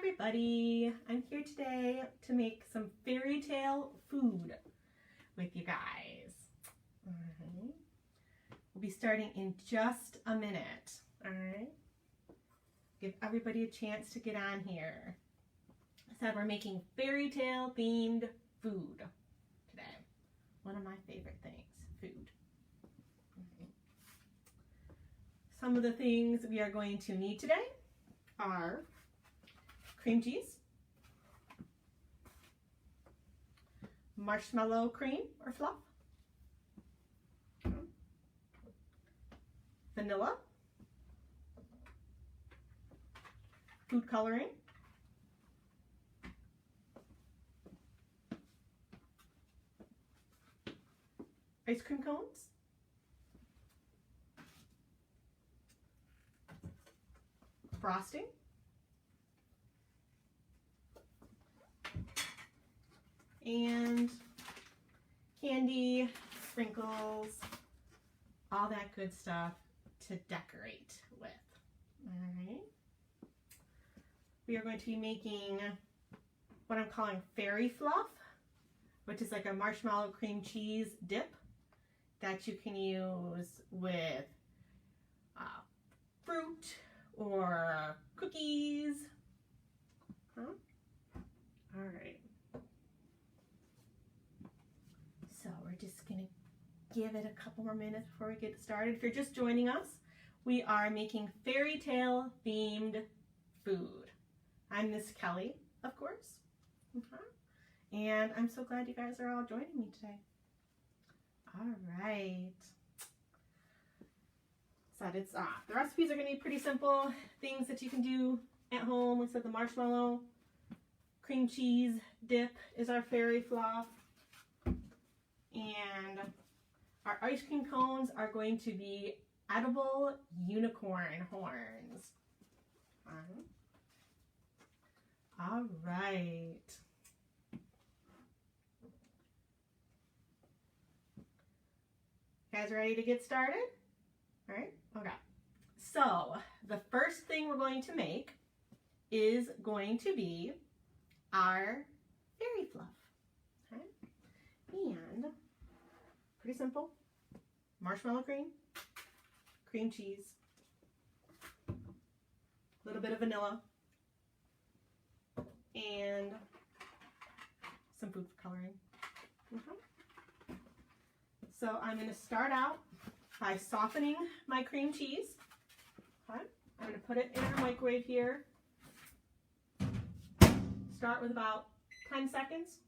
everybody, I'm here today to make some fairy tale food with you guys. Alright, we'll be starting in just a minute. Alright, give everybody a chance to get on here. So we're making fairy tale themed food today. One of my favorite things, food. Some of the things we are going to need today are cream cheese, marshmallow cream or fluff, vanilla, food coloring, ice cream cones, frosting, and candy, sprinkles, all that good stuff to decorate with. Alright. We are going to be making what I'm calling Fairy Fluff, which is like a marshmallow cream cheese dip that you can use with fruit or cookies. Alright. So we're just going to give it a couple more minutes before we get started. If you're just joining us, we are making fairy tale themed food. I'm Miss Kelly, of course. And I'm so glad you guys are all joining me today. Alright. So it's, the recipes are going to be pretty simple. Things that you can do at home. We said the marshmallow cream cheese dip is our fairy fluff. And our ice cream cones are going to be edible unicorn horns. All right. You guys ready to get started? All right, okay. So the first thing we're going to make is going to be our fairy fluff. Okay. And pretty simple. Marshmallow cream, cream cheese, a little bit of vanilla, and some food coloring. So I'm going to start out by softening my cream cheese. Okay. I'm going to put it in our microwave here. Start with about 10 seconds.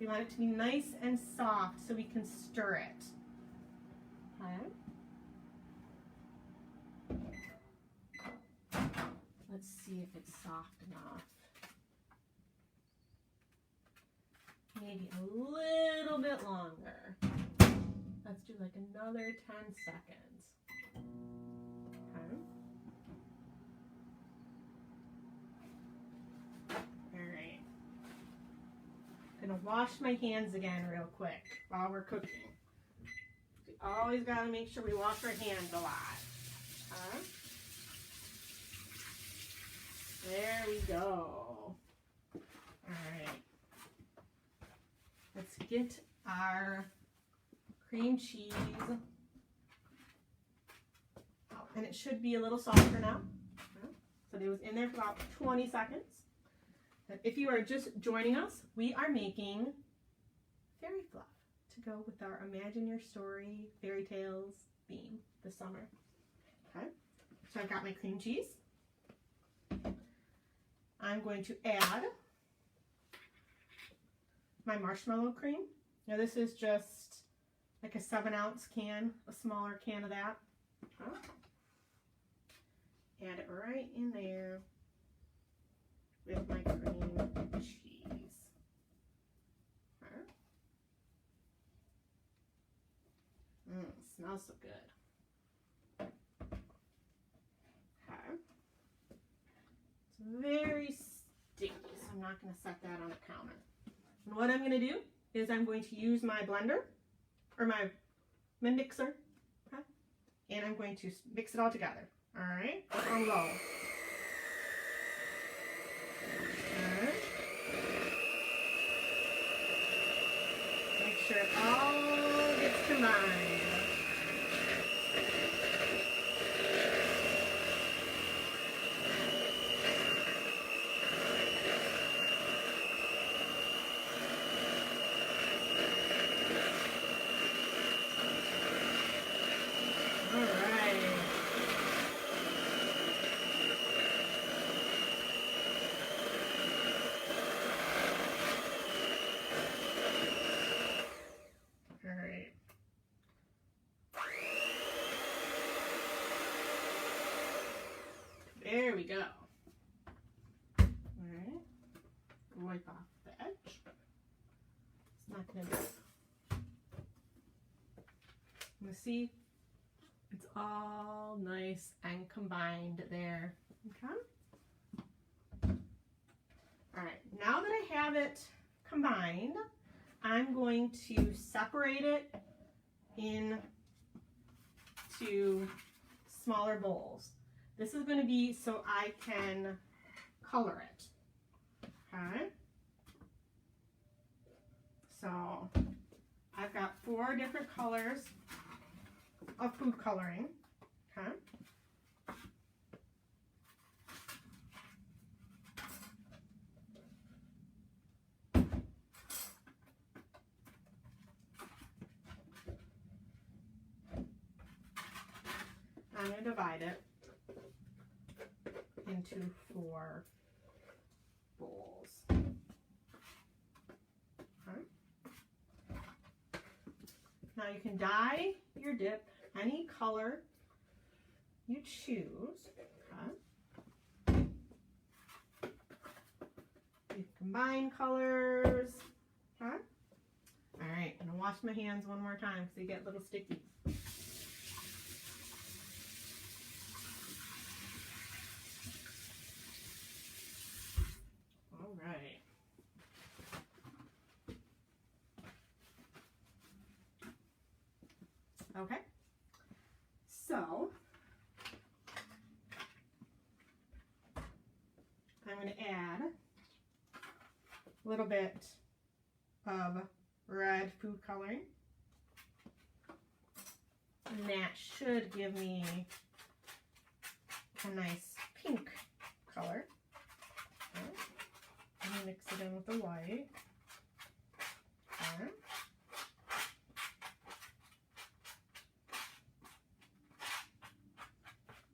We want it to be nice and soft so we can stir it. Okay. Let's see if it's soft enough. Maybe a little bit longer. Let's do like another 10 seconds. Okay. Alright. I'm gonna wash my hands again real quick while we're cooking. We always gotta make sure we wash our hands a lot. There we go. Alright. Let's get our cream cheese. And it should be a little softer now. So it was in there for about 20 seconds. But if you are just joining us, we are making fairy fluff to go with our Imagine Your Story fairy tales theme this summer. Okay, so I've got my cream cheese. I'm going to add my marshmallow cream. Now this is just like a 7-ounce can, a smaller can of that. Add it right in there with my cream cheese. Smells so good. Okay. It's very sticky, so I'm not going to set that on the counter. And what I'm going to do is I'm going to use my blender or my mixer, okay? And I'm going to mix it all together. All right, on low. All right. Make sure it all gets combined. There we go. All right, wipe off the edge. It's not gonna be. You see, it's all nice and combined there. Okay. All right, now that I have it combined, I'm going to separate it into smaller bowls. This is going to be so I can color it. Okay. So I've got 4 different colors of food coloring. Okay. I'm going to divide it into 4 bowls. Okay. Now you can dye your dip any color you choose. Okay. You combine colors. Okay. All right, I'm gonna wash my hands one more time because they get a little sticky. All right. Okay. So I'm going to add a little bit of red food coloring. And that should give me a nice pink color. Okay. I'm going to mix it in with the white. Okay.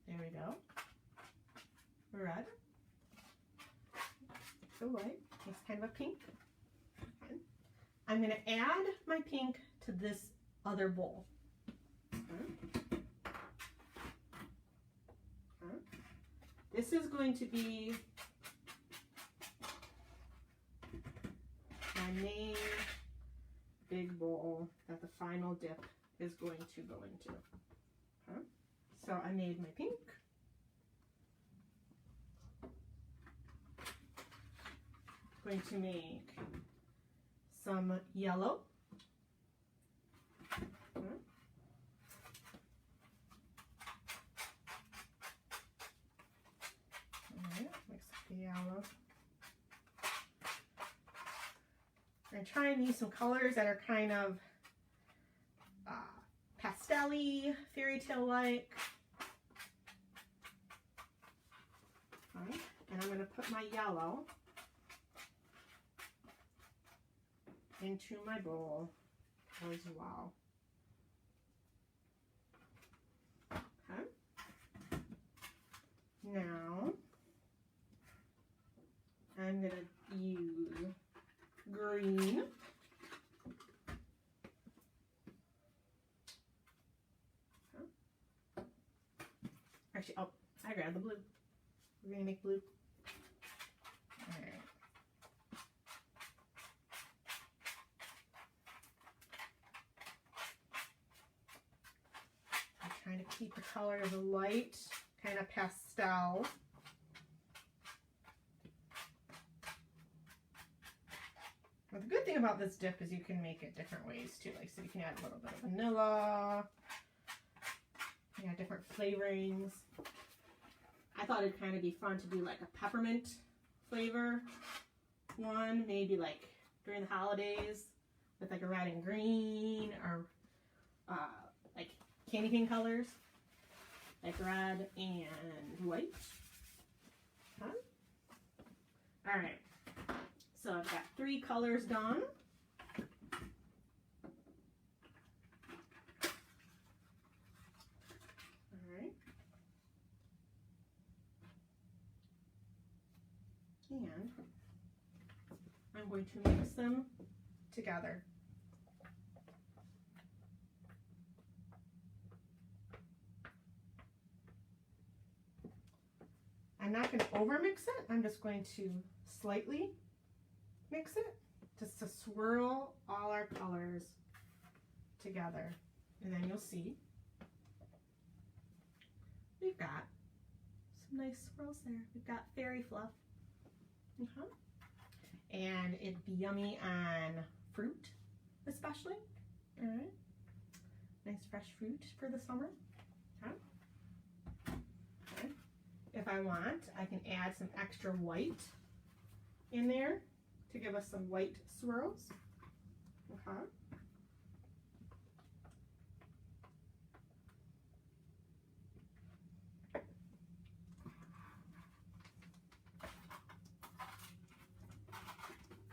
There we go. Red. The white. It's kind of a pink. Okay. I'm going to add my pink to this other bowl. Okay. Okay. This is going to be my main big bowl that the final dip is going to go into. Okay. So I made my pink. Going to make some yellow. Okay. All right, mix the yellow. I'm trying to use some colors that are kind of pastel-y, fairy tale-like. Okay. And I'm going to put my yellow into my bowl as well. Okay. Now I'm going to use green. Okay. Actually, oh, I grabbed the blue. We're going to make blue. All right. I'm trying to keep the colors light, kind of pastel. Well, the good thing about this dip is you can make it different ways too. Like, so you can add a little bit of vanilla. You got different flavorings. I thought it'd kind of be fun to do like a peppermint flavor one, maybe like during the holidays with like a red and green, or like candy cane colors, like red and white. Huh? All right, so I've got 3 colors done. And I'm going to mix them together. I'm not going to over mix it. I'm just going to slightly mix it just to swirl all our colors together. And then you'll see we've got some nice swirls there. We've got Fairy Fluff. And it'd be yummy on fruit, especially. All right, nice fresh fruit for the summer. Okay. If I want, I can add some extra white in there to give us some white swirls. Okay.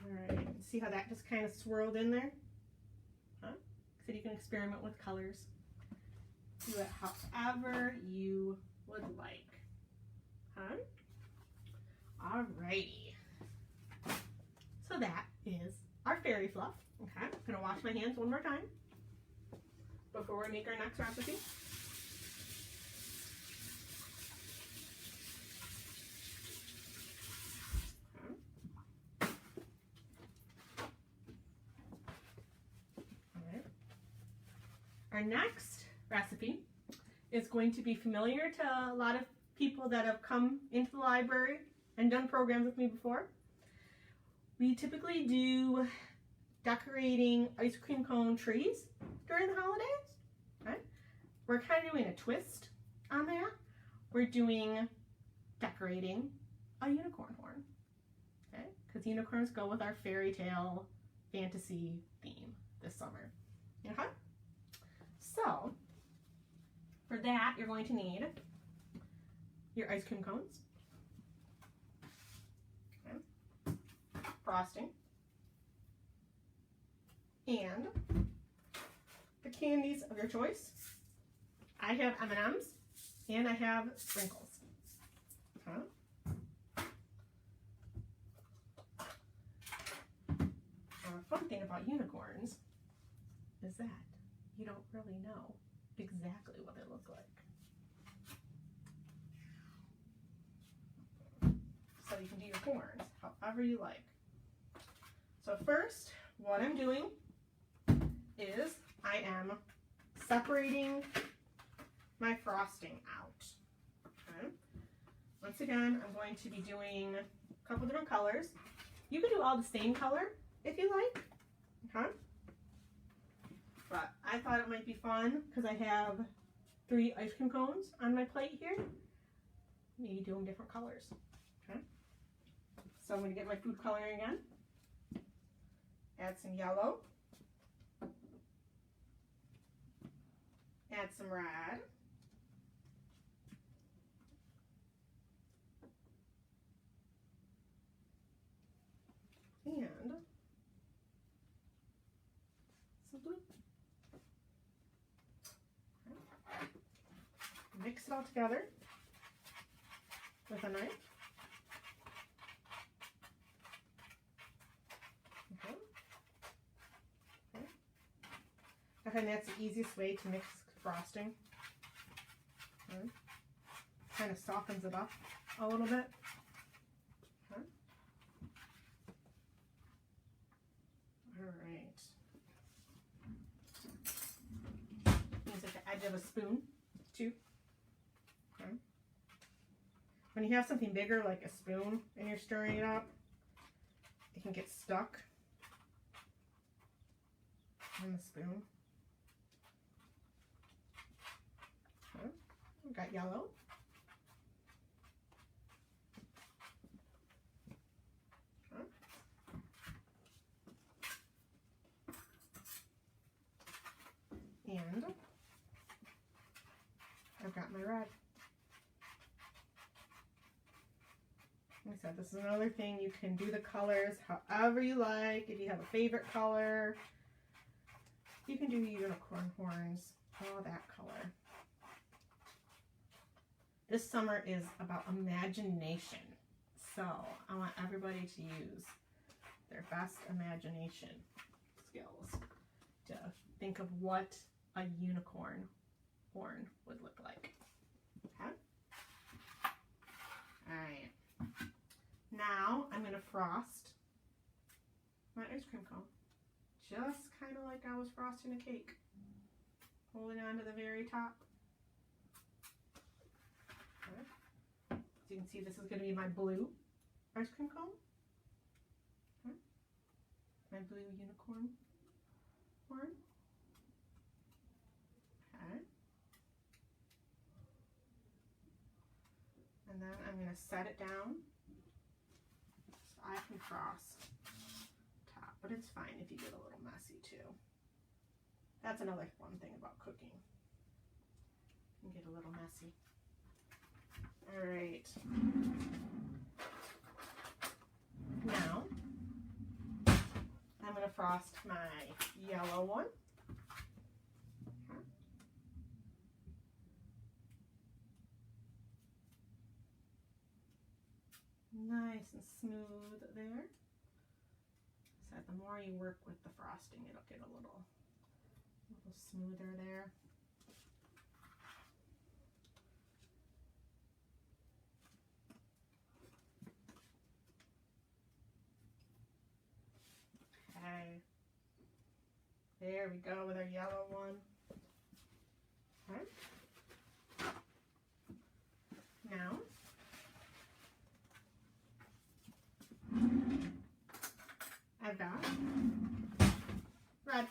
Alright, see how that just kind of swirled in there? Huh? So you can experiment with colors. Do it however you would like. Huh? Alrighty. So that is our Fairy Fluff. Okay, I'm going to wash my hands one more time before we make our next recipe. Our next recipe is going to be familiar to a lot of people that have come into the library and done programs with me before. We typically do decorating ice cream cone trees during the holidays. Okay? We're kind of doing a twist on that. We're doing decorating a unicorn horn. Okay? Because unicorns go with our fairy tale fantasy theme this summer. Okay? So, for that, you're going to need your ice cream cones, okay, frosting, and the candies of your choice. I have M&Ms, and I have sprinkles. Okay. Now, the fun thing about unicorns is that you don't really know exactly what they look like. So you can do your horns however you like. So first, what I'm doing is I am separating my frosting out. Okay. Once again, I'm going to be doing a couple different colors. You can do all the same color if you like. Okay. But I thought it might be fun because I have 3 ice cream cones on my plate here. Maybe do them different colors. Okay. So I'm going to get my food coloring again. Add some yellow. Add some red. And some blue. Mix it all together with a knife. Okay. Okay. I find that's the easiest way to mix frosting. Okay. Kind of softens it up a little bit. Okay. All right. Use like the edge of a spoon too. Okay. When you have something bigger like a spoon and you're stirring it up, it can get stuck on the spoon. Okay. We've got yellow. this is another thing. You can do the colors however you like. If you have a favorite color, you can do unicorn horns, all that color. This summer is about imagination. So I want everybody to use their best imagination skills to think of what a unicorn horn would look like. Okay? Alright. Now I'm going to frost my ice cream cone. Just kind of like I was frosting a cake. Holding on to the very top. Okay. So you can see this is going to be my blue ice cream cone. Okay. My blue unicorn horn. Okay. And then I'm going to set it down so I can frost top, but it's fine if you get a little messy too. That's another fun thing about cooking. You can get a little messy. All right. Now, I'm going to frost my yellow one. Okay. Nice and smooth there. So the more you work with the frosting, it'll get a little smoother there. Okay. There we go with our yellow one. Okay. Now, I've got red.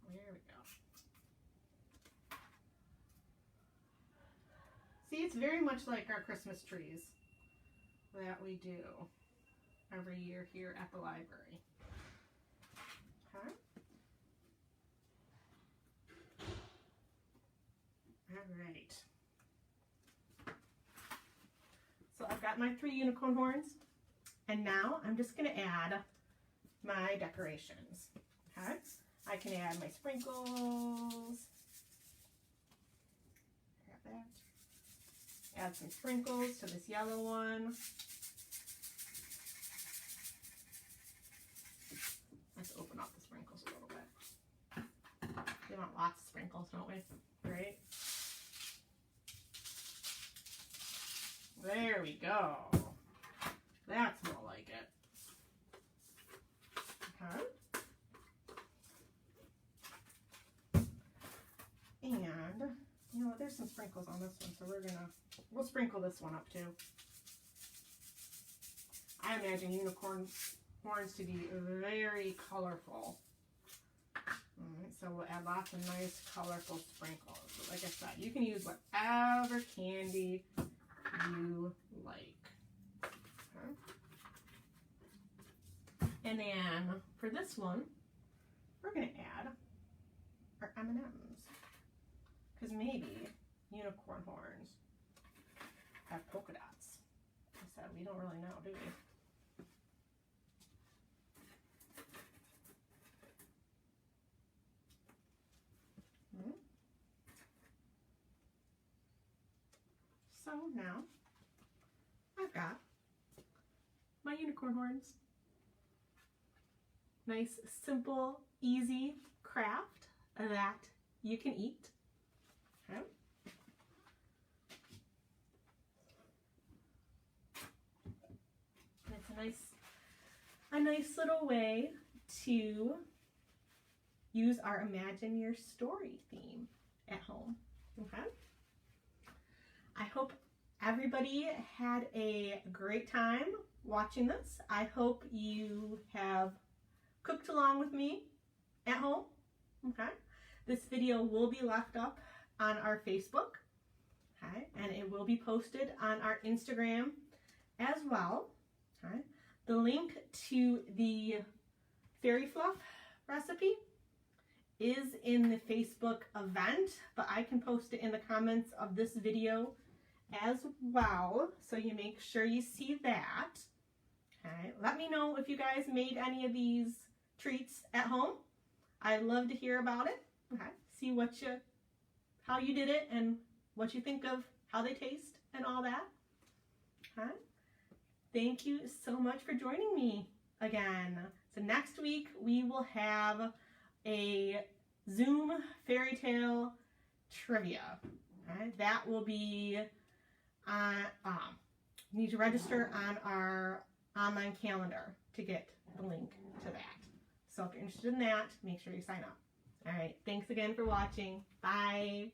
There we go. See, it's very much like our Christmas trees that we do every year here at the library. Okay. All right. So I've got my 3 unicorn horns, and now I'm just going to add my decorations. Okay. I can add my sprinkles. Grab that. Add some sprinkles to this yellow one. Let's open up the sprinkles a little bit. We want lots of sprinkles, don't we? Right? There we go. That's more like it. Okay. And, you know what, there's some sprinkles on this one, so we'll sprinkle this one up too. I imagine unicorn horns to be very colorful. Alright, so we'll add lots of nice colorful sprinkles. But like I said, you can use whatever candy you like. Okay. And then for this one, we're going to add our M&Ms. Because maybe unicorn horns have polka dots. Like I said, we don't really know, do we? So now I've got my unicorn horns. Nice, simple, easy craft that you can eat. Okay. And it's a nice little way to use our Imagine Your Story theme at home. Okay. I hope everybody had a great time watching this. I hope you have cooked along with me at home. Okay. This video will be left up on our Facebook. Okay. And it will be posted on our Instagram as well. Okay. The link to the Fairy Fluff recipe is in the Facebook event, but I can post it in the comments of this video as well, so you make sure you see that. Okay, let me know if you guys made any of these treats at home. I'd love to hear about it. Okay, see how you did it and what you think of how they taste and all that. Okay. Thank you so much for joining me again. So next week we will have a Zoom fairy tale trivia. Okay, that will be on, you need to register on our online calendar to get the link to that. So if you're interested in that, make sure you sign up. All right, thanks again for watching. Bye.